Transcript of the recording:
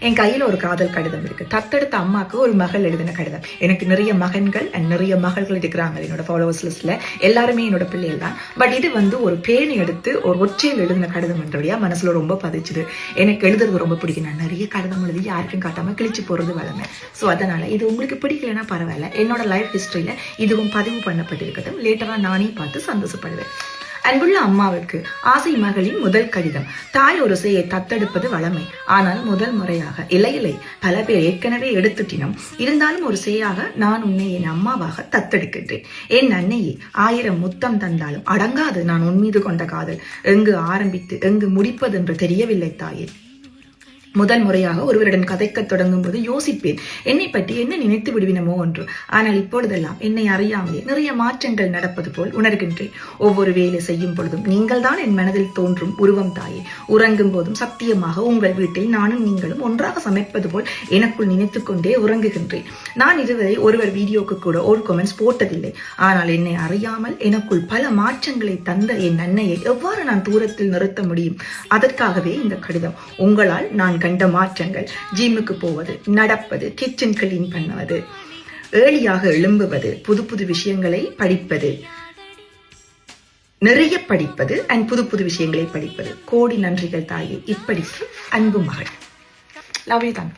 என் கையில ஒரு காதல் கடிதம் இருக்கு. தத்தெடுத்த அம்மாக்கு ஒரு மகள் எழுதின கடிதம். எனக்கு நிறைய மகன்கள் அண்ட் நிறைய மகள்கள் இருக்கிறாங்க என்னோட ஃபாலோவர்ஸ் லிஸ்ட்ல. எல்லாருமே என்னோட பிள்ளைகள் தான். பட் இது வந்து ஒரு பேணி எடுத்து ஒரு ஒற்றையில் எழுதின கடிதம் என்றபடியா மனசுல ரொம்ப பதிச்சுது. எனக்கு எழுதுறது ரொம்ப பிடிக்கும். நான் நிறைய கடிதம் எழுதி யாருக்கும் காட்டாம கிழிச்சு போறது வளமை. ஸோ அதனால இது உங்களுக்கு பிடிக்கலன்னா பரவாயில்ல. என்னோட லைஃப் ஹிஸ்டரியில இதுவும் பதிவு பண்ணப்பட்டிருக்கட்டும். லேட்டரா நானே பார்த்து சந்தோஷப்படுவேன். அன்புள்ள அம்மாவுக்கு ஆசை மகளின் முதல் கடிதம். தாய் ஒரு சேயை தத்தெடுப்பது வளமை. ஆனால் முதல் முறையாக இலையிலை பல பேர் ஏற்கனவே எடுத்துட்டினம். இருந்தாலும் ஒரு சேயாக நான் உன்னை என் அம்மாவாக தத்தெடுக்கின்றேன். என் அன்னையே, 1000 முத்தம் தந்தாலும் அடங்காது நான் உன் மீது கொண்ட காதல். எங்கு ஆரம்பித்து எங்கு முடிப்பது என்று தெரியவில்லை தாயே. முதல் முறையாக ஒருவரிடம் கதைக்க தொடங்கும் போது யோசிப்பேன், என்னை பற்றி என்ன நினைத்து விடுவினமோ என்று. ஆனால் இப்பொழுதெல்லாம் என்னை அறியாமலே நிறைய மாற்றங்கள் நடப்பது போல் உணர்கின்றேன். ஒவ்வொரு வேலை செய்யும் பொழுதும் நீங்கள் தான் என் மனதில் தோன்றும் உருவம் தாயே. உறங்கும் போதும் சத்தியமாக உங்கள் வீட்டில் நானும் நீங்களும் ஒன்றாக சமைப்பது போல் எனக்குள் நினைத்துக் கொண்டே உறங்குகின்றேன். நான் இதுவரை ஒருவர் வீடியோக்கு கூட ஒரு கமெண்ட்ஸ் போட்டதில்லை. ஆனால் என்னை அறியாமல் எனக்குள் பல மாற்றங்களை தந்த என் அன்னையை எவ்வாறு நான் தூரத்தில் நிறுத்த முடியும்? அதற்காகவே இந்த கடிதம். உங்களால் நான் கண்ட மாற்றங்கள், ஜிம்முக்கு போவது, நடப்பது, கிச்சன் கிளீன் பண்ணுவது, ஏர்லியாக எழும்புவது, புது புது விஷயங்களை படிப்பது, நிறைய படிப்பது அண்ட் புது புது விஷயங்களை படிப்பது. கோடி நன்றிகள் தாயே. இப்படிக்கு அன்பு மகள். லவ் யூ தான்.